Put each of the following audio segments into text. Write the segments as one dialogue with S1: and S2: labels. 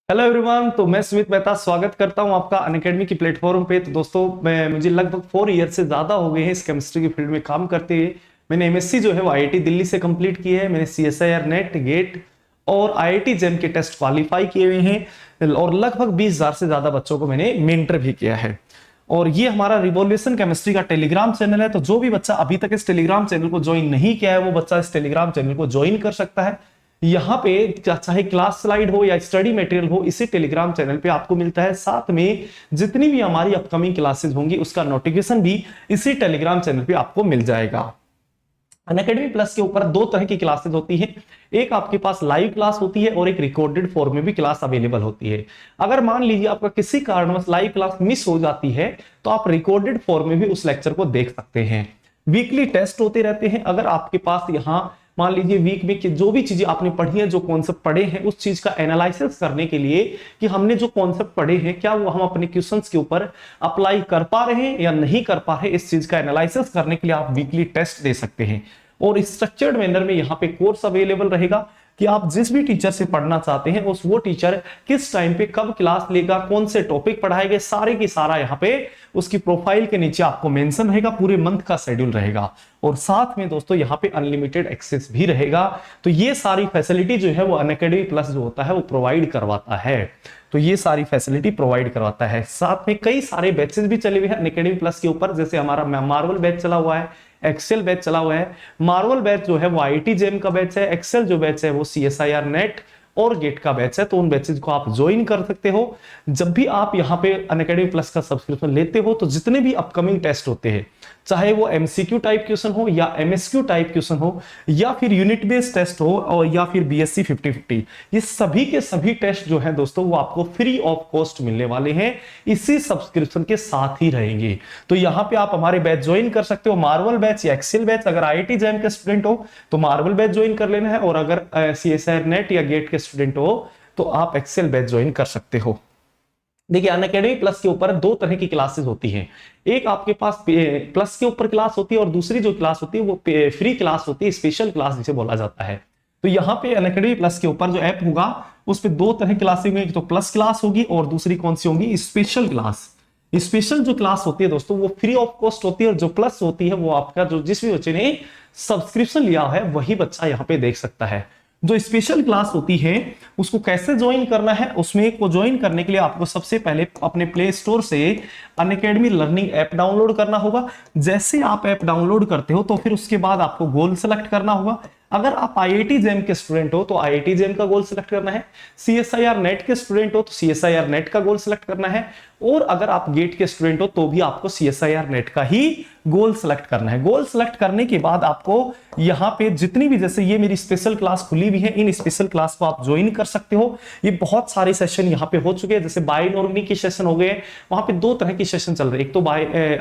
S1: Hello everyone. तो मैं सुमित मेहता स्वागत करता हूं आपका अनअकैडमी की प्लेटफॉर्म पे। तो दोस्तों मुझे लगभग 4 ईयर से ज़्यादा हो गए हैं इस केमिस्ट्री की फील्ड में काम करते हुए। मैंने एमएससी जो है वो आईआईटी दिल्ली से कंप्लीट की है। मैंने सीएसआईआर नेट गेट और आईआईटी जेम के टेस्ट क्वालिफाई किए हुए हैं और लगभग 20,000 से ज़्यादा बच्चों को मैंने मेंटर भी किया है। और ये हमारा रिवॉल्यूशन केमिस्ट्री का टेलीग्राम चैनल है। तो जो भी बच्चा अभी तक इस टेलीग्राम चैनल को ज्वाइन नहीं किया है वो बच्चा इस टेलीग्राम चैनल को ज्वाइन कर सकता है। यहाँ पे चाहे क्लास स्लाइड हो या स्टडी मटेरियल हो, इसी टेलीग्राम चैनल पे आपको मिलता है। साथ में जितनी भी हमारी अपकमिंग क्लासेस होंगी उसका नोटिफिकेशन भी इसी टेलीग्राम चैनल पे आपको मिल जाएगा। अनअकैडमी प्लस के ऊपर दो तरह की क्लासेस होती है। एक आपके पास लाइव क्लास होती है और एक रिकॉर्डेड फॉर्म में भी क्लास अवेलेबल होती है। अगर मान लीजिए आपका किसी कारणवश लाइव क्लास मिस हो जाती है तो आप रिकॉर्डेड फॉर्म में भी उस लेक्चर को देख सकते हैं। वीकली टेस्ट होते रहते हैं। अगर आपके पास यहाँ मान लीजिए वीक में कि जो भी चीजें आपने पढ़ी है, जो कॉन्सेप्ट पढ़े हैं, उस चीज का एनालिसिस करने के लिए कि हमने जो कॉन्सेप्ट पढ़े हैं क्या वो हम अपने क्वेश्चंस के ऊपर अप्लाई कर पा रहे हैं या नहीं कर पा रहे, इस चीज का एनालिसिस करने के लिए आप वीकली टेस्ट दे सकते हैं। और स्ट्रक्चर्ड मैनर में यहाँ पे कोर्स अवेलेबल रहेगा कि आप जिस भी टीचर से पढ़ना चाहते हैं उस वो टीचर किस टाइम पे कब क्लास लेगा, कौन से टॉपिक पढ़ाएंगे, सारे की सारा यहाँ पे उसकी प्रोफाइल के नीचे आपको मेंशन रहेगा। पूरे मंथ का शेड्यूल रहेगा और साथ में दोस्तों यहाँ पे अनलिमिटेड एक्सेस भी रहेगा। तो ये सारी फैसिलिटी जो है वो अनअकैडमी प्लस जो होता है वो प्रोवाइड करवाता है। तो ये सारी फैसिलिटी प्रोवाइड करवाता है। साथ में कई सारे बैचेस भी चले हुए हैं अनअकैडमी प्लस के ऊपर। जैसे हमारा मार्वल बैच चला हुआ है, एक्सेल बैच चला हुआ है। मार्वल बैच जो है वो आईआईटी जेम का बैच है, एक्सेल जो बैच है वो सीएसआईआर नेट और गेट का बैच है। तो उन बैचेज को आप ज्वाइन कर सकते हो। जब भी आप यहाँ पे अनअकैडमी प्लस का सब्सक्रिप्शन लेते हो तो जितने भी अपकमिंग टेस्ट होते हैं, चाहे वो एमसीक्यू टाइप क्वेश्चन हो या एमएसक्यू टाइप क्वेश्चन हो या फिर यूनिट बेस्ड टेस्ट हो और या फिर बीएससी 50-50, ये सभी के सभी टेस्ट जो है दोस्तों वो आपको फ्री ऑफ कॉस्ट मिलने वाले हैं, इसी सब्सक्रिप्शन के साथ ही रहेंगे। तो यहाँ पे आप हमारे बैच ज्वाइन कर सकते हो, मार्वल बैच या एक्सेल बैच। अगर आईआईटी जेम के स्टूडेंट हो तो मार्वल बैच ज्वाइन कर लेना है और अगर सीएसआईआर नेट या गेट के स्टूडेंट हो तो आप एक्सेल बैच ज्वाइन कर सकते हो। देखिए अनअकैडमी प्लस के ऊपर दो तरह की क्लासेस होती हैं। एक आपके पास प्लस के ऊपर क्लास होती है और दूसरी जो क्लास होती है वो फ्री क्लास होती है, स्पेशल क्लास जिसे बोला जाता है। तो यहाँ पे अनअकैडमी प्लस के ऊपर जो ऐप होगा उस पे दो तरह की क्लासेस होंगी। तो प्लस क्लास होगी और दूसरी कौन सी होगी, स्पेशल क्लास। स्पेशल जो क्लास होती है दोस्तों वो फ्री ऑफ कॉस्ट होती है और जो प्लस होती है वो आपका जो जिस भी बच्चे ने सब्सक्रिप्शन लिया है वही बच्चा यहाँ पे देख सकता है। जो स्पेशल क्लास होती है उसको कैसे ज्वाइन करना है, उसमें को ज्वाइन करने के लिए आपको सबसे पहले अपने प्ले स्टोर से अनअकैडमी लर्निंग ऐप डाउनलोड करना होगा। जैसे आप ऐप डाउनलोड करते हो तो फिर उसके बाद आपको गोल सेलेक्ट करना होगा। अगर आप आईआईटी जेम के स्टूडेंट हो तो आईआईटी जेम का गोल सेलेक्ट करना है, सीएसआईआर नेट के स्टूडेंट हो तो सीएसआईआर नेट का गोल सेलेक्ट करना है, और अगर आप गेट के स्टूडेंट हो तो भी आपको सीएसआईआर नेट का ही गोल सेलेक्ट करना है। गोल सेलेक्ट करने के बाद आपको यहाँ पे जितनी भी, जैसे ये मेरी स्पेशल क्लास खुली हुई है, इन स्पेशल क्लास को आप ज्वाइन कर सकते हो। ये बहुत सारे सेशन यहाँ पे हो चुके हैं। जैसे बायो इनऑर्गेनिक के सेशन हो गए, वहां पे दो तरह की सेशन चल रहे हैं। एक तो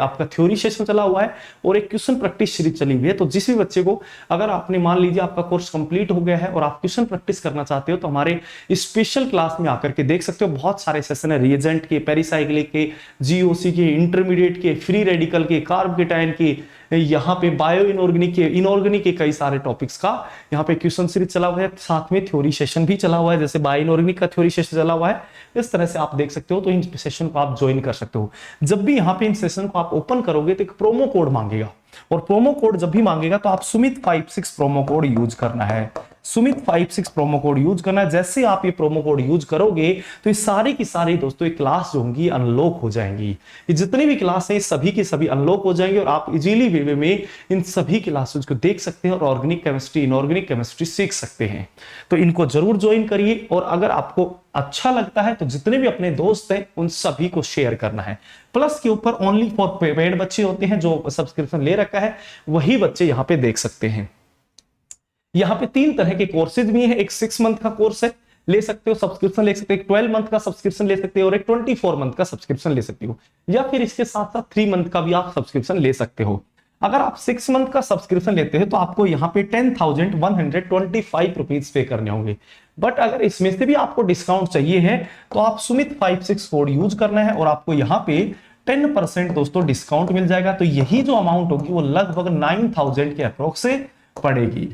S1: आपका थ्योरी सेशन चला हुआ है और एक क्वेश्चन प्रैक्टिस सीरीज चली हुई है। तो जिस भी बच्चे को, अगर आपने मान लीजिए आपका कोर्स कंप्लीट हो गया है और आप क्वेश्चन प्रैक्टिस करना चाहते हो तो हमारे स्पेशल क्लास में आकर के देख सकते हो। बहुत सारे सेशन है, रिएजेंट के, पेरिसाइक्लिक के, जीओसी के, इंटरमीडिएट के, फ्री रेडिकल के, कार्बोकेटाइन के, यहाँ पे बायो इनऑर्गेनिक के कई सारे टॉपिक्स का यहाँ पे क्वेश्चन सीरीज चला हुआ है। साथ में थ्योरी सेशन भी चला हुआ है, जैसे बायो इनऑर्गेनिक का थ्योरी सेशन चला हुआ है। इस तरह से आप देख सकते हो। तो इन सेशन को आप ज्वाइन कर सकते हो। जब भी यहाँ पे इन सेशन को आप ओपन करोगे तो एक प्रोमो कोड मांगेगा और प्रोमो कोड जब भी मांगेगा तो आप सुमित 56 प्रोमो कोड यूज करना है। सुमित 56 प्रोमो कोड यूज करना है। जैसे आप ये प्रोमो कोड यूज करोगे तो ये सारी की सारी दोस्तों ये क्लास जो होंगी अनलॉक हो जाएंगी। ये जितनी भी क्लास है सभी की सभी अनलॉक हो जाएंगे और आप इजीली वे में इन सभी क्लासेस को देख सकते हैं और ऑर्गेनिक केमिस्ट्री, इनऑर्गेनिक केमिस्ट्री सीख सकते हैं। तो इनको जरूर ज्वाइन करिए और अगर आपको अच्छा लगता है तो जितने भी अपने दोस्त हैं उन सभी को शेयर करना है। प्लस के ऊपर ओनली फॉर पेड बच्चे होते हैं, जो सब्सक्रिप्शन ले रखा है वही बच्चे यहाँ पे देख सकते हैं। यहाँ पे 3 तरह के कोर्सेज भी हैं। एक 6 मंथ का कोर्स है, ले सकते हो, सब्सक्रिप्शन ले सकते हो। एक 12 मंथ का सब्सक्रिप्शन ले सकते हो और एक 24 मंथ का सब्सक्रिप्शन ले सकते हो, या फिर इसके साथ साथ 3 मंथ का भी आप सब्सक्रिप्शन ले सकते हो। अगर आप 6 मंथ का सब्सक्रिप्शन लेते हैं तो आपको यहाँ पे 10,125 रुपीज पे करने होंगे। बट अगर इसमें से भी आपको डिस्काउंट चाहिए है तो आप सुमित 56 कोड यूज करना है और आपको यहाँ पे 10% दोस्तों डिस्काउंट मिल जाएगा। तो यही जो अमाउंट होगी वो लगभग 9,000 के अप्रोक्स से पड़ेगी।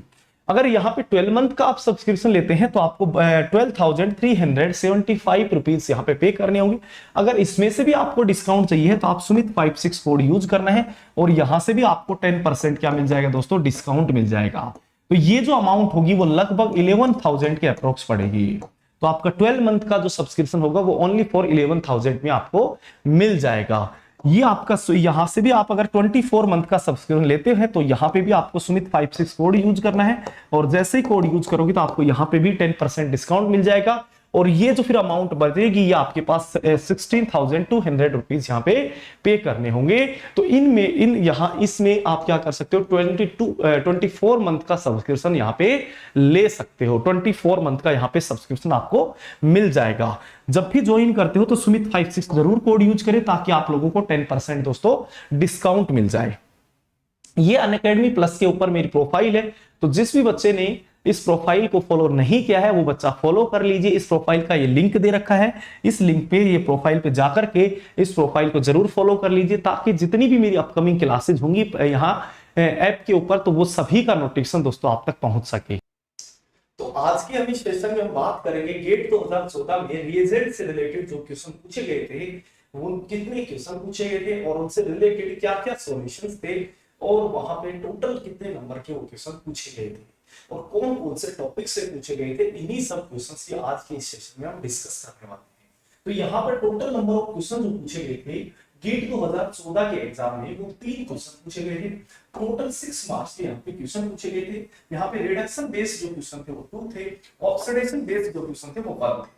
S1: अगर यहाँ पे 12 मंथ का आप सब्सक्रिप्शन लेते हैं तो आपको 12,375 रुपीज यहाँ पे पे करने होंगे। अगर इसमें से भी आपको डिस्काउंट चाहिए तो आप सुमित 56 कोड यूज करना है और यहां से भी आपको 10% क्या मिल जाएगा दोस्तों, डिस्काउंट मिल जाएगा। तो ये जो अमाउंट होगी वो लगभग 11,000 के अप्रोक्स पड़ेगी। तो आपका 12 मंथ का जो सब्सक्रिप्शन होगा वो ओनली फॉर 11,000 में आपको मिल जाएगा। ये आपका यहां से भी आप अगर 24 मंथ का सब्सक्रिप्शन लेते हैं तो यहां पे भी आपको सुमित 56 कोड यूज करना है और जैसे ही कोड यूज करोगे तो आपको यहां पे भी 10% डिस्काउंट मिल जाएगा। और ये जो फिर अमाउंट बचेगी ये आपके पास 16,200 रुपीज यहाँ पे करने होंगे। तो इनमें यहाँ इसमें आप क्या कर सकते हो, 24 मंथ का सब्सक्रिप्शन यहाँ पे ले सकते हो। 24 मंथ का यहाँ पे सब्सक्रिप्शन आपको मिल जाएगा। जब भी ज्वाइन करते हो तो सुमित 56 जरूर कोड यूज करें ताकि आप लोगों को 10% दोस्तों डिस्काउंट मिल जाए। ये अनअकैडमी प्लस के ऊपर मेरी प्रोफाइल है, तो जिस भी बच्चे ने इस प्रोफाइल को फॉलो नहीं किया है वो बच्चा फॉलो कर लीजिए। इस प्रोफाइल का ये लिंक दे रखा है, इस लिंक पे ये प्रोफाइल पे जाकर के इस प्रोफाइल को जरूर फॉलो कर लीजिए ताकि जितनी भी मेरी अपकमिंग क्लासेज होंगी यहाँ ऐप के ऊपर तो वो सभी का नोटिफिकेशन दोस्तों आप तक पहुंच सके। तो आज के हम इस सेशन में हम बात करेंगे गेट 2014 में रिएजेंट से रिलेटेड जो क्वेश्चन पूछे गए थे वो कितने क्वेश्चन पूछे गए थे और उनसे रिलेटेड क्या क्या सॉल्यूशंस थे और वहां पे टोटल कितने नंबर के वो क्वेश्चन पूछे गए थे और कौन कौन से टॉपिक से पूछे गए थे। इन्हीं सब क्वेश्चंस की आज के इस सेशन में हम डिस्कस करने वाले हैं। तो यहाँ पर टोटल नंबर ऑफ क्वेश्चन जो पूछे गए थे गेट 2014 के एग्जाम में वो 3 क्वेश्चन पूछे गए थे। टोटल 6 मार्क्स के यहाँ पे क्वेश्चन पूछे गए थे। यहाँ पे रिडक्शन बेस्ड जो क्वेश्चन थे वो 2 थे, ऑक्सीडेशन बेस्ड जो क्वेश्चन थे वो 1 थे।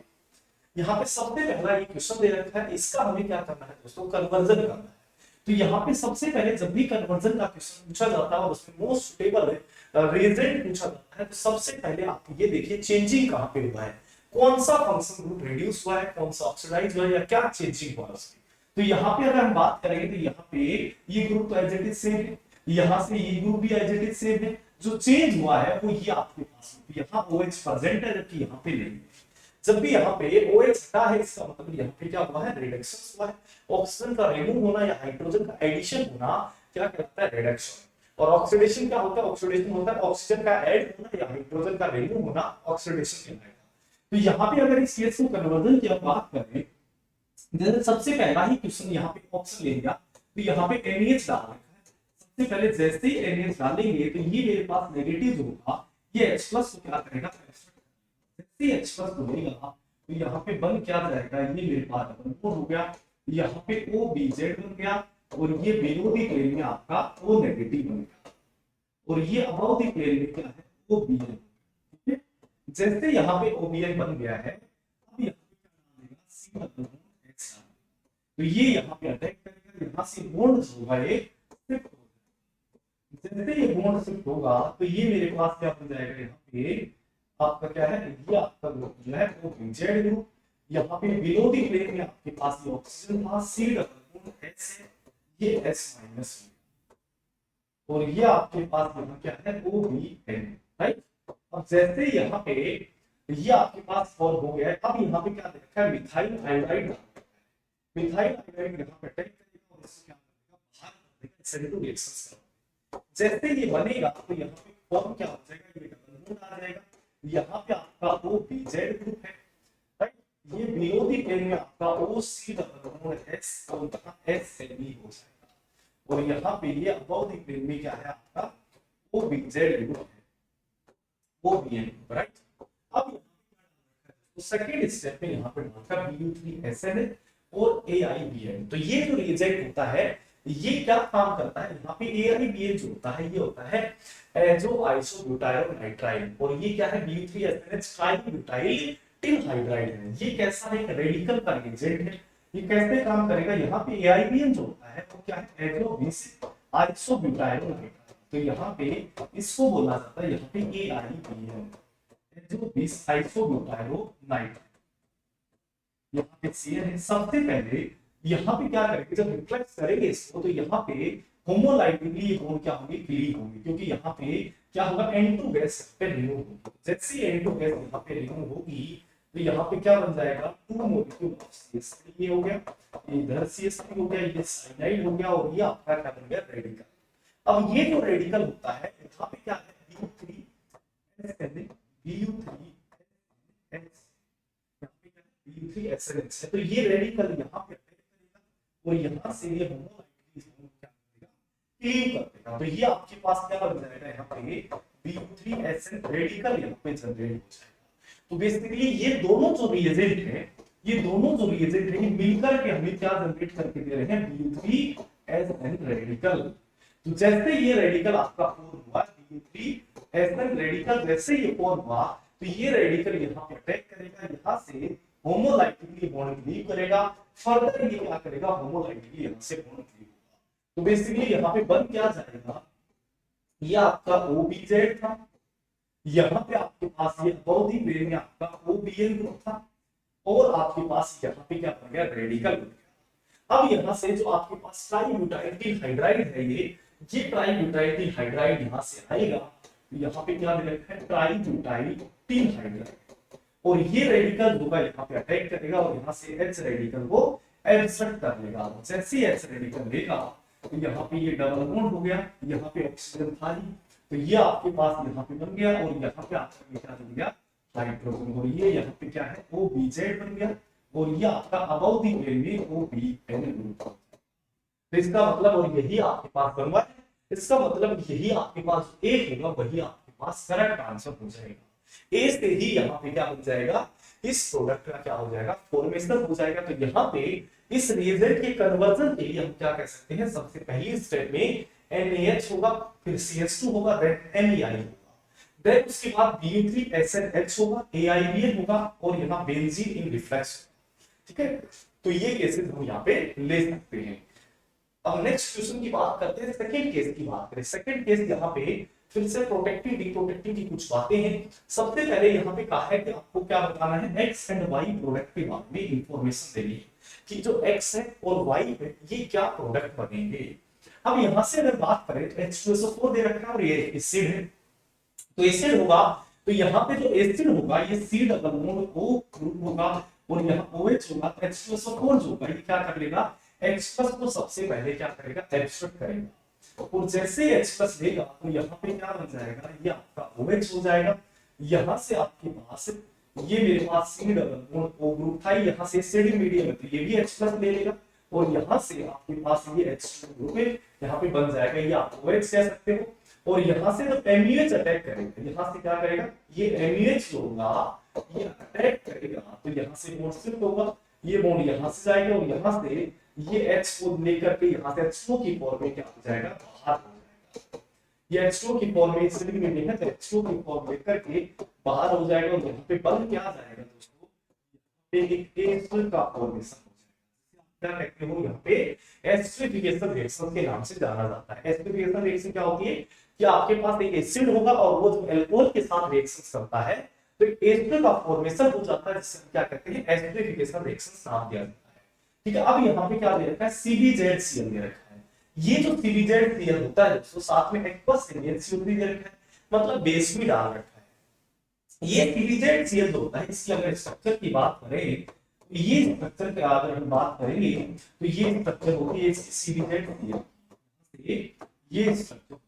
S1: यहाँ पे सबसे पहला ये क्वेश्चन दे रखा है, इसका हमें क्या करना है दोस्तों, कन्वर्जन करना है। तो यहाँ पे सबसे पहले जब भी कन्वर्जन का क्वेश्चन पूछा जाता है और उसमें मोस्ट सुटेबल रिजल्ट पूछा जाता है तो सबसे पहले आप ये देखिए चेंजिंग कहाँ पे हुआ है, कौन सा फंक्शन ग्रुप रिड्यूस हुआ है, कौन सा ऑक्सीडाइज हुआ है या क्या चेंजिंग हुआ है उसकी। तो यहाँ पे अगर हम बात करेंगे तो यहाँ पे ये ग्रुप तो एज इट इज सेम है, यहाँ से ये ग्रुप भी एज इट इज सेम है। जो चेंज हुआ है वो ये आपके पास यहाँ OH प्रेजेंट है जबकि यहाँ पे नहीं है। जब भी यहाँ पे OH हटा है इसका मतलब यहाँ पे क्या हुआ है, रिडक्शन हुआ है। ऑक्सीजन का रिमूव होना या हाइड्रोजन का एडिशन होना क्या कहता है, रिडक्शन। और ऑक्सीडेशन क्या होता है, ऑक्सीडेशन होता है ऑक्सीजन का ऐड होना या हाइड्रोजन का रिमूव होना, ऑक्सीडेशन कहलाएगा। तो यहाँ पे अगर इस केस को कन्वर्जन की बात करें जैसे सबसे पहला ही क्वेश्चन यहाँ पे ऑप्शन ले लिया तो यहाँ पे NaH डाल रखा है। सबसे पहले जैसे ही NaH डालेंगे तो ये मेरे पास नेगेटिव होगा, ये H+ को क्या करेगा, जैसे H+ बनेगा तो यहाँ पे बन क्या जाएगा, ये मेरे पास डबल हो गया, यहाँ पे OBZ बन गया और ये विरोधी प्लेन में आपका O नेगेटिव बन गया और ये अबव द प्लेन में क्या है, OBN। ठीक है, जैसे यहाँ पे OBN बन गया है अब यहाँ पे क्या डालेगा, C तो ये यहाँ पे अटैक करेगा, यहाँ से बॉन्ड होगा ये शिफ्ट होगा। जैसे ये बॉन्ड शिफ्ट होगा तो ये मेरे पास क्या बन जाएगा, यहाँ पे आपका क्या है, ये आपका ग्रुप जो है वो OBZ ग्रुप। यहाँ पे बिलो द प्लेन में आपके पास ये ऑक्सीजन था, C डबल बॉन्ड H है, ये S- और ये आपके पास यहाँ क्या है, OBN, राइट। अब जैसे यहाँ पे ये आपके पास फॉर्म हो गया है, अब यहाँ पे क्या देखा है, मिथाइल आयोडाइड। मिथाइल आयोडाइड यहाँ पे अटैक करेगा और इसको क्या करेगा, बाहर कर देगा, सेंट्रो रिएक्शंस करेगा। जैसे ये बनेगा तो यहाँ पे फॉर्म क्या हो जाएगा, ये डबल बॉन्ड आ जाएगा, यहाँ पे आपका OBZ ग्रुप है, राइट। ये बिलो द प्लेन में आपका OC डबल बॉन्ड S और यहाँ SNB हो जाएगा और यहाँ पे ये अबव द प्लेन में क्या है आपका OBZ ग्रुप है, OBN, राइट। अब तो सेकंड स्टेप में यहाँ पे डालकर Bu3SN और AIBN। तो ये जो रिएजेंट होता है ये क्या काम करता है, यहाँ पे AIBN जो होता है ये होता है जो आइसोब्यूटाइल और ये क्या है, Bu3SNH ट्राइब्यूटाइल टिन हाइड्राइड है। ये कैसा है, एक रेडिकल का रिएजेंट है। ये कैसे काम करेगा, यहाँ पे AIBN जो होता है वो क्या है, एजोबिस आइसोब्यूटाइल। तो यहाँ पे इसको बोला जाता है यहाँ पे AIBN एजोबिस आइसोब्यूटाइल। यहाँ पे CN है। सबसे पहले यहाँ पे क्या करेंगे, जब रिफ्लेक्स करेंगे इसको तो यहाँ पे होमोलाइटिकली ये बॉन्ड क्या होंगे, क्लीव होंगे, क्योंकि यहाँ पे क्या होगा, N2 गैस पे रिमूव होगी। जैसे N2 गैस यहाँ पे रिमूव होगी तो यहाँ पे क्या बन जाएगा, 2 मॉलिक्यूल ऑफ CH3 ये हो गया, इधर CH3 हो गया, ये साइनाइड हो गया और ये आपका क्या बन गया, रेडिकल। अब ये जो रेडिकल होता है यहाँ पे क्या है, Bu3SN तो ये रेडिकल यहाँ पे और यहाँ से ये होमोलाइटिक क्या करेगा, क्लीव कर देगा। तो ये आपके पास क्या बन जाएगा, यहाँ पे Bu3SN रेडिकल यहाँ पे जनरेट हो जाएगा। तो बेसिकली ये दोनों जो रिएजेंट है, ये दोनों जो रिएजेंट है मिलकर के हमें क्या जनरेट करके दे रहे हैं, Bu3SN रेडिकल। तो जैसे ये रेडिकल आपका फॉर्म हुआ Bu3SN रेडिकल, जैसे ये फॉर्म हुआ तो ये रेडिकल यहाँ पे अटैक करेगा, यहाँ से होमोलाइटिकली बॉन्ड क्लीव करेगा, फर्दर ये क्या करेगा, होमोलाइटिकली यहाँ से बॉन्ड क्लीव होगा। तो बेसिकली यहाँ पे बन क्या जाएगा, ये आपका OBZ था, यहाँ पे आपके पास ये अबाउट दी प्लेन में आपका OBN ग्रुप था, और आपके पास यहाँ पे क्या बन गया, रेडिकल बन गया। अब यहाँ से जो आपके पास ट्राईब्यूटाइल हाइड्राइड है, ये ट्राईब्यूटाइल हाइड्राइड यहाँ से आएगा, यहाँ पे क्या दे रखा है, ट्राईब्यूटाइल हाइड्राइड, और ये रेडिकल होगा यहाँ पे अटैक करेगा और यहाँ से H रेडिकल को एब्स्ट्रैक्ट कर लेगा। जैसे H रेडिकल लेगा तो यहाँ पे ये डबल बॉन्ड हो गया, यहाँ पे ऑक्सीजन था ही, तो ये आपके पास यहाँ पे बन गया, और यहाँ पे आपका क्या बन गया, हाइड्रोजन, और ये यहाँ पे क्या है, OBZ बन गया, और ये आपका अबाउट दी प्लेन में OBN ग्रुप। तो इसका मतलब, और यही आपके पास बन रहा है, इसका मतलब यही आपके पास A होगा, वही आपके पास करेक्ट आंसर हो जाएगा। ए से ही यहाँ पे क्या हो जाएगा, इस प्रोडक्ट का क्या हो जाएगा, फॉर्मेशन हो जाएगा। तो यहाँ पे इस रिएजेंट के कन्वर्जन के लिए हम क्या कह सकते हैं, सबसे पहली स्टेप में NaH होगा, फिर CH2 होगा, देन MEI होगा, देन उसके बाद Bu3SNH होगा, AIBN होगा, और यहाँ बेंजीन इन रिफ्लेक्स। ठीक है, तो ये केसेस हम यहाँ पे ले सकते हैं। अब नेक्स्ट क्वेश्चन की बात करते हैं, सेकंड केस की बात करें। सेकंड केस यहाँ पे फिर से प्रोटेक्टिव डिप्रोटेक्टिव की कुछ बातें हैं। सबसे पहले यहाँ पे कहा है कि आपको क्या बताना है, एक्स एंड वाई प्रोडक्ट के बारे में इंफॉर्मेशन देनी है कि जो एक्स है और वाई है ये क्या प्रोडक्ट बनेंगे। अब यहाँ से अगर बात करें तो H2SO4 दे रखा है और ये एसिड है, तो एसिड होगा, तो यहाँ पे जो एसिड होगा ये C double bond O group होगा, और यहाँ OH होगा, तो H2SO4 जो होगा ये क्या कर लेगा, H+ को सबसे पहले क्या करेगा, एब्स्ट्रैक्ट करेगा, और जैसे H+ लेगा तो यहाँ पे क्या बन जाएगा, ये आपका OH हो जाएगा। यहाँ से आपके पास ये मेरे पास C double bond O group था, यहाँ से एसिडिक मीडियम है तो ये भी H+ ले लेगा, और यहाँ से आपके पास ये H2 ग्रुप है, यहाँ पे बन जाएगा, ये आप OH कह सकते हो। और यहाँ से जब MUH अटैक करेगा, यहाँ से क्या करेगा, ये MUH जो होगा ये अटैक करेगा, तो यहाँ से बॉन्ड शिफ्ट होगा, ये बॉन्ड यहाँ से जाएगा, और यहाँ से ये H को लेकर के यहाँ से H2 की फॉर्म में क्या हो जाएगा, बाहर हो जाएगा। ये H2 की फॉर्म में एसिडिक मीडियम है, तो H2 की फॉर्म लेकर के बाहर हो जाएगा, और यहाँ पे बन क्या जाएगा दोस्तों, एक एस्टर का फॉर्मेशन हो जाएगा। क्या कहते हो, यहाँ पे एस्टरिफिकेशन रिएक्शन के नाम से जाना जाता है। एस्टरिफिकेशन रिएक्शन क्या होती है कि आपके पास एक एसिड होगा और वो जो अल्कोहल के साथ रिएक्शन करता है तो एस्टर का फॉर्मेशन हो जाता है, जिसे क्या कहते हैं, एस्टरिफिकेशन रिएक्शन नाम दिया जाता है। ठीक है, अब यहाँ पे क्या दे रखा है, CbZCl दे रखा है। ये जो CbZCl होता है दोस्तों, साथ में एक्वस NaCO3 दे रखा है, मतलब बेस भी डाल रखा है। ये CbZCl होता है, इसकी अगर स्ट्रक्चर की बात करें तो ये स्ट्रक्चर की अगर हम बात करेंगे तो ये स्ट्रक्चर होगी CbZCl, ये स्ट्रक्चर होता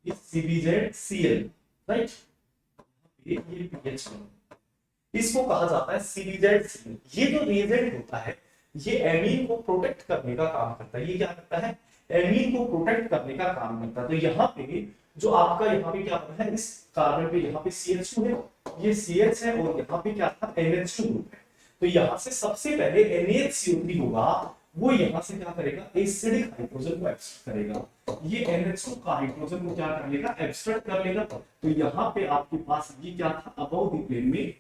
S1: है CbZCl, राइट, ये पीएच इसको कहा जाता है CbZCl। ये जो रिएजेंट होता है ये एमीन को प्रोटेक्ट करने का काम करता है। ये क्या करता है, एमीन को प्रोटेक्ट करने का काम करता है। तो यहाँ पे जो आपका यहाँ पे क्या बना है, इस कार्बन पे यहाँ पे CH2 है, ये CH है, और यहाँ पे क्या था, NH2 ग्रुप है। तो यहाँ से सबसे पहले NaCO3 होगा, वो यहाँ से क्या करेगा, एसिडिक हाइड्रोजन को एब्स्ट्रैक्ट करेगा। ये NH2 का हाइड्रोजन को क्या कर लेगा, एब्स्ट्रैक्ट कर लेगा। तो यहाँ पे आपके पास ये क्या था, अबव द प्लेन में,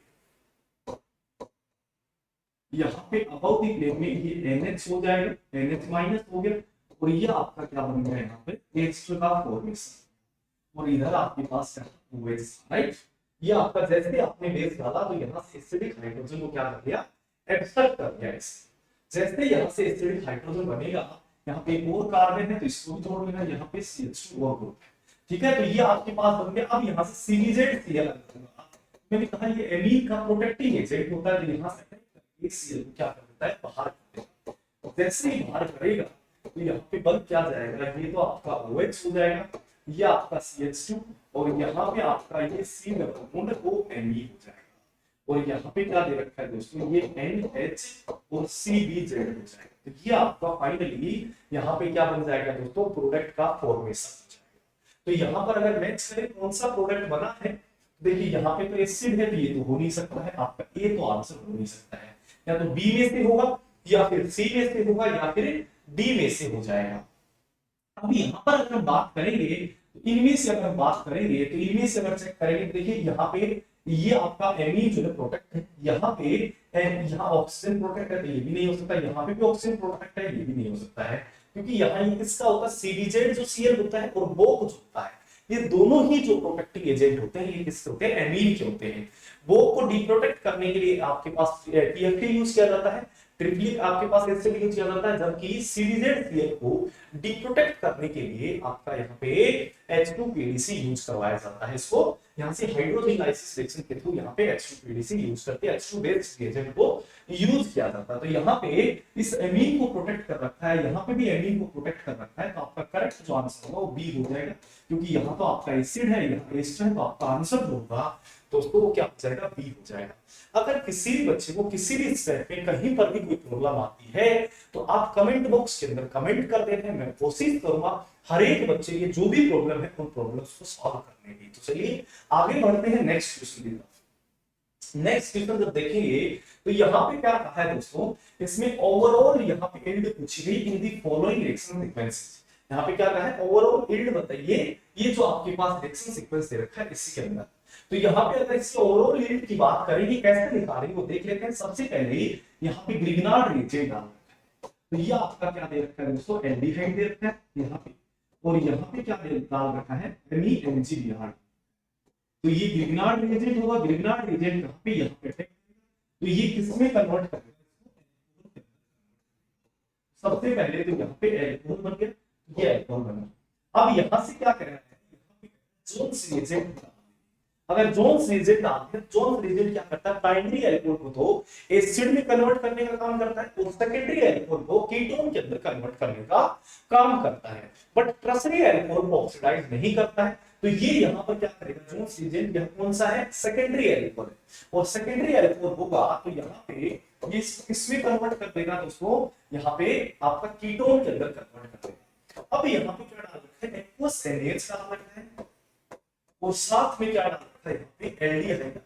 S1: यहाँ पे अबव द प्लेन में ये NH हो जाएगा, NH माइनस हो गया, और ये आपका क्या बन गया यहाँ पे, एक्स्ट्रा का फॉर्मेशन, और इधर आपके पास OH, राइट। ये आपका जैसे आपने बेस डाला तो यहाँ से एसिडिक हाइड्रोजन को क्या कर दिया, एब्स्ट्रैक्ट कर दिया। जैसे यहाँ से एसिडिक हाइड्रोजन बनेगा, यहाँ पे एक और कार्बन है तो इसको भी जोड़ लेना, यहाँ पे CH2 और ग्रुप, ठीक है। तो ये आपके पास बन गया। अब यहाँ से CbZCl मैंने कहा ये एमीन का प्रोटेक्टिंग एजेंट होता है, तो यहाँ से ये Cl क्या कर देता है, बाहर कर देता है। जैसे ही बाहर करेगा तो यहाँ पे बन क्या जाएगा, ये तो आपका OH हो जाएगा, ये आपका CH2 और यहाँ पे आपका ये C डबल बॉन्ड ONe हो जाएगा। और यहाँ पे क्या दे रखा है दोस्तों, ये NH और CBZ हो जाएगा। तो ये आपका फाइनली यहाँ पे क्या बन जाएगा दोस्तों, प्रोडक्ट का फॉर्मेशन हो जाएगा। तो यहाँ पर अगर मैच करें कौन सा प्रोडक्ट बना है, देखिए यहाँ पे तो एसिड है, तो ये तो हो नहीं सकता है, आपका ए तो आंसर हो नहीं सकता है, या तो बी में से होगा या फिर सी में से होगा या फिर डी में से हो जाएगा। अब यहाँ पर अगर हम बात करेंगे तो इनमें से अगर बात करेंगे तो इनमें से अगर चेक करेंगे, देखिए यहाँ पे ये आपका एमी जो है प्रोडक्ट है, यहाँ पे यहाँ ऑक्सीजन प्रोडक्ट है, तो ये भी नहीं हो सकता, यहाँ पे भी ऑक्सीजन प्रोडक्ट है, ये भी नहीं हो सकता है, क्योंकि यहाँ ये किसका होता है, सीबीजेड जो सीएल होता है और बोक जो होता है, ये दोनों ही जो प्रोटेक्टिव एजेंट होते हैं ये किसके होते हैं, एमीन के होते हैं। बोक को डिप्रोटेक्ट करने के लिए आपके पास टीएफटी यूज किया जाता है, ट्रिप्लिक आपके पास एसिड यूज किया जाता है, जबकि सीबीजेड सीएल को डिप्रोटेक्ट करने के लिए आपका यहाँ पे H2PDC यूज करवाया जाता है। इसको यहाँ से हाइड्रोजन लाइसिस रिएक्शन के थ्रू यहाँ पे H2PDC यूज करके H2 बेस्ड रिएजेंट को यूज किया जाता है। तो यहाँ पे इस एमीन को प्रोटेक्ट कर रखा है, यहाँ पे भी एमीन को प्रोटेक्ट कर रखा है, तो आपका करेक्ट जो आंसर होगा वो बी हो जाएगा, क्योंकि यहाँ तो आपका एसिड है, यहाँ एस्टर है, तो आपका आंसर जो होगा दोस्तों वो क्या हो जाएगा, बी हो जाएगा। अगर किसी भी बच्चे को किसी भी स्टेप में कहीं पर भी कोई प्रॉब्लम आती है तो आप कमेंट बॉक्स के अंदर कमेंट कर देते हैं, मैं कोशिश करूंगा हर एक बच्चे के जो भी प्रॉब्लम है उन प्रॉब्लम्स को सॉल्व करने की। तो चलिए आगे बढ़ते हैं नेक्स्ट क्वेश्चन की तरफ। नेक्स्ट क्वेश्चन जब देखेंगे तो यहाँ पे क्या कहा है दोस्तों, इसमें ओवरऑल यहाँ पे यील्ड पूछी गई इन दी फॉलोइंग रिएक्शन सीक्वेंसेस। यहाँ पे क्या कहा है, ओवरऑल यील्ड बताइए, ये जो आपके पास रिएक्शन सीक्वेंस दे रखा है इसी के अंदर। तो यहाँ पे अगर इसके ओवरऑल यील्ड की बात करेंगे कैसे निकालेंगे वो देख लेते हैं। सबसे पहले यहाँ पे ग्रिग्नार्ड रिएजेंट डाल रखा है, तो ये आपका क्या दे रखा है दोस्तों, एल्डिहाइड दे रखा है यहाँ पे, और यहाँ पे क्या डाल रखा है, MEMGBr। तो ये ग्रिग्नार्ड रिएजेंट होगा, ग्रिग्नार्ड रिएजेंट कहाँ पे, यहाँ पे, तो ये किसमें कन्वर्ट करेगा, सबसे पहले तो यहाँ पे एल्कोहल बन गया, ये एल्कोहल बन गया। अब यहाँ से क्या करना है, जोन्स रिएजेंट, अगर जोन्स रिएजेंट डालते हैं, जोन्स रिएजेंट क्या करता है, प्राइमरी एल्कोहल को तो एसिड में कन्वर्ट करने का काम करता है और सेकेंडरी एल्कोहल को कीटोन के अंदर कन्वर्ट करने का काम करता है, बट टर्शरी एल्कोहल को ऑक्सीडाइज नहीं करता है। तो ये यहाँ पर क्या करेगा, जोन्स रिएजेंट यह कौन सा है, सेकेंडरी एल्कोहल है, और सेकेंडरी एल्कोहल होगा तो यहाँ पे ये इसमें कन्वर्ट कर देगा दोस्तों, यहाँ पे आपका कीटोन के अंदर कन्वर्ट कर देगा। अब यहाँ पे क्या डाल रखा है, एक्वस NH डाल रखा है, और साथ में क्या डाल रखा है, यहाँ पे एल्डिहाइड।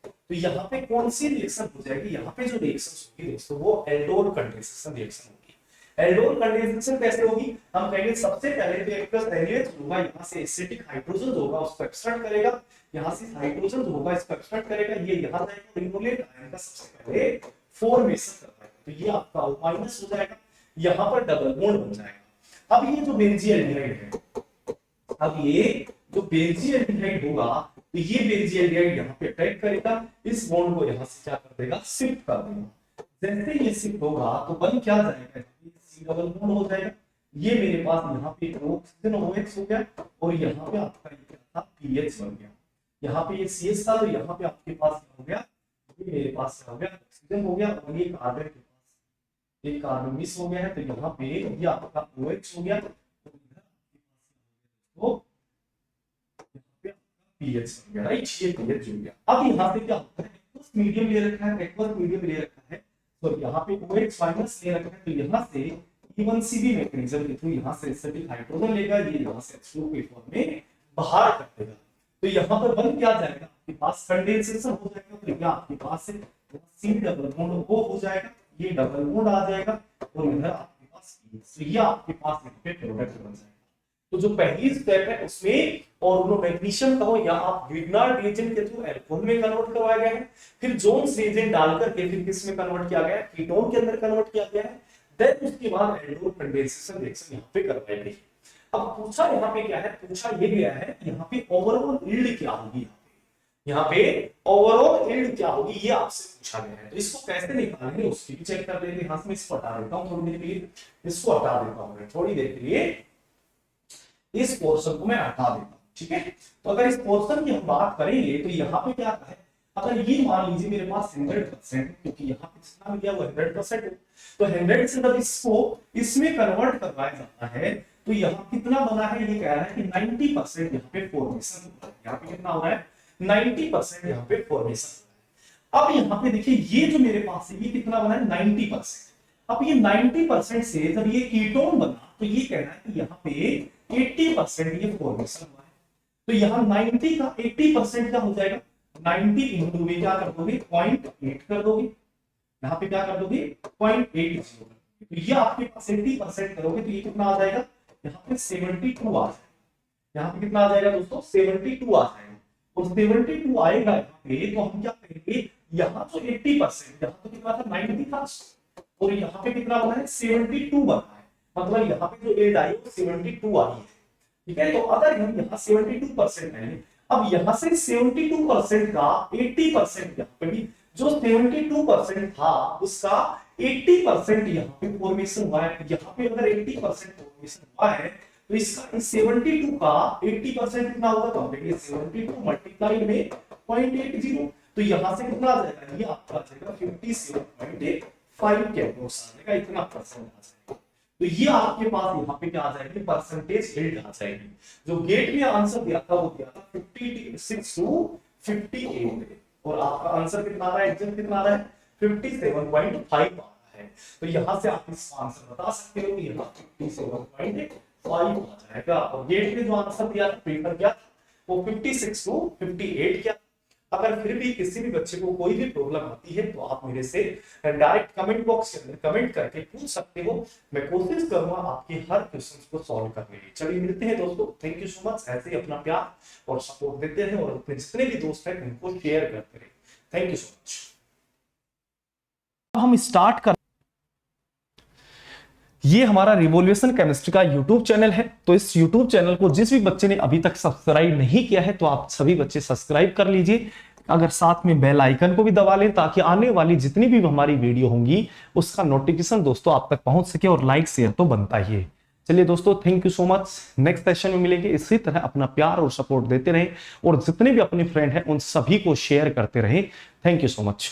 S1: तो यहाँ पे कौन सी रिएक्शन हो जाएगी, यहाँ पे जो रिएक्शन होगी दोस्तों वो एल्डोल कंडेंसेशन रिएक्शन होगी। एल्डोल कंडेंसेशन कैसे होगी, हम कहेंगे सबसे पहले तो एक्वस NH होगा, यहाँ से एसिटिक हाइड्रोजन होगा उसको एक्सट्रैक्ट करेगा, यहाँ से हाइड्रोजन होगा इसको एक्सट्रैक्ट करेगा, ये यहाँ जाएगा, रिनोलेट आयन का सबसे पहले फॉर्मेशन करवाएगा, तो ये आपका O- हो जाएगा, यहाँ पर डबल बॉन्ड बन जाएगा। अब ये जो बेंजीएल्डिहाइड है, अब ये जो बेंजीएल्डिहाइड होगा तो ये बेंजीएल्डिहाइड यहाँ पे अटैक करेगा, इस बॉन्ड को यहाँ से क्या कर देगा, शिफ्ट कर देगा। जैसे ये शिफ्ट होगा तो बन क्या जाएगा, C डबल बॉन्ड हो जाएगा, ये मेरे पास यहाँ पे ऑक्सीजन OH हो गया, और यहाँ पे आपका क्या था, PH बन गया। यहाँ पे ये CH था तो यहाँ पे आपके पास क्या हो गया, ये मेरे पास क्या हो गया, ऑक्सीजन हो गया, और ये कार्बन के पास एक कार्बन मिस हो गया है, तो यहाँ पे ये आपका OH हो गया, तो पीएच हो गया, राइट, ये पीएच हो गया। अब यहाँ पे क्या होता है, एक्वस मीडियम ले रखा है, एक्वस मीडियम ले रखा है, तो यहाँ पे OH माइनस ले रखा है, तो यहाँ से E1CB मैकेनिज्म के थ्रू यहाँ से एसिटिक हाइड्रोजन लेगा, ये यहाँ से H2O के फॉर्म में बाहर कर देगा, तो यहाँ पर बन क्या जाएगा, आपके पास कंडेंसेशन हो जाएगा, तो ये आपके पास से C डबल बॉन्ड O हो जाएगा, ये डबल बॉन्ड आ जाएगा, और इधर आपके पास तो ये आपके पास यहाँ पे प्रोडक्ट बन जाएगा। तो जो पहली स्टेप है उसमें ऑर्गेनोमैग्नीशियम का हो या आप ग्रिग्नार्ड रिएजेंट के थ्रू एल्कोहल में कन्वर्ट करवाया गया है, फिर जोन्स रिएजेंट डालकर के फिर किस में कन्वर्ट किया गया है, कीटोन के अंदर कन्वर्ट किया गया है, देन उसके बाद एल्डोल कंडेंसेशन रिएक्शन यहाँ पे करवाई गई। अब पूछा यहाँ पे क्या है, पूछा ये गया है यहाँ पे ओवरऑल यील्ड क्या होगी, यहाँ पे ओवरऑल यील्ड क्या होगी ये आपसे पूछा गया है, तो इसको कैसे निकालेंगे उसकी भी चेक कर लेंगे। यहाँ से मैं इसको हटा देता हूँ थोड़ी देर के लिए, इसको हटा देता हूँ थोड़ी देर के लिए, इस पोर्शन को मैं हटा देता हूं, ठीक है। तो अगर इस पोर्शन की हम बात करेंगे तो यहाँ पे क्या है, अगर ये मान लीजिए मेरे पास 100%, क्योंकि यहाँ पे जितना मिल गया वो 100% है, तो 100 से जब इसको इसमें कन्वर्ट करवाया जाता है तो यहाँ कितना बना है, ये कह रहा है कि 90% यहाँ पे फॉर्मेशन होता है। यहाँ पे कितना हो रहा है, 90% यहाँ पे फॉर्मेशन। अब यहाँ पे देखिए ये जो मेरे पास है ये कितना बना है, 90%। अब ये 90% से जब ये कीटोन बना तो ये कह रहा है कि यहाँ पे 80% ये फॉर्मेशन हुआ है। तो यहाँ 90 का 80% क्या हो जाएगा, 90 इंटू में क्या कर दोगे, 0.8 कर दोगे। यहाँ पे क्या कर दोगे, 0.8। तो ये आपके पास 80% करोगे तो ये कितना आ जाएगा, यहाँ पे 72 आ जाएगा। यहाँ पे कितना आ जाएगा दोस्तों, 72 आ जाएगा। और 72 आएगा यहाँ पे तो हम क्या करेंगे, यहाँ तो 80%, यहाँ तो कितना था 90 था, और यहाँ पे कितना बना है 72 बना है, मतलब यहाँ पे जो एज आई वो 72 आई है। ठीक है, तो अगर हम यहाँ 72% है, अब यहाँ से 72% का 80% यहाँ पे भी जो 72% था उसका 80% यहाँ पे फॉर्मेशन हुआ है। यहाँ पे अगर 80% फॉर्मेशन हुआ है तो इसका 72 का 80% कितना होगा, तो हम देखेंगे 72 मल्टीप्लाई में 0.80, तो यहाँ से कितना आ जाएगा, ये आपका आ जाएगा 57.5 के अप्रोक्स आ जाएगा, इतना परसेंट आ जाएगा। तो ये आपके पास यहाँ पे क्या आ जाएगी, परसेंटेज हिल्ड आ जाएगी। जो गेट में आंसर दिया था वो दिया था 56 टू 58, और आपका आंसर कितना आ रहा है, एग्जैक्ट कितना आ रहा है 57.5 आ रहा है। तो यहाँ से आप इसका आंसर बता सकते हो कि यहाँ 57.5 आ जाएगा। और गेट में जो आंसर दिया था पेपर क्या था, वो 56 टू 58 क्या। अगर फिर भी किसी भी बच्चे को कोई भी प्रॉब्लम आती है तो आप मेरे से डायरेक्ट कमेंट बॉक्स के अंदर कमेंट करके पूछ सकते हो। मैं कोशिश करूंगा आपके हर क्वेश्चन को सॉल्व करने की। चलिए मिलते हैं दोस्तों, थैंक यू सो मच। ऐसे ही अपना प्यार और सपोर्ट देते हैं और अपने जितने भी दोस्त हैं उनको शेयर करते रहे। Thank you so much. हम स्टार्ट कर, ये हमारा रिवॉल्यूशन केमिस्ट्री का यूट्यूब चैनल है। तो इस यूट्यूब चैनल को जिस भी बच्चे ने अभी तक सब्सक्राइब नहीं किया है तो आप सभी बच्चे सब्सक्राइब कर लीजिए। अगर साथ में बेल आइकन को भी दबा लें ताकि आने वाली जितनी भी हमारी वीडियो होंगी उसका नोटिफिकेशन दोस्तों आप तक पहुंच सके, और लाइक शेयर तो बनता ही है। चलिए दोस्तों, thank you so much. Next session में मिलेंगे। इसी तरह अपना प्यार और सपोर्ट देते रहें और जितने भी अपने फ्रेंड हैं उन सभी को शेयर करते रहें। Thank you so much.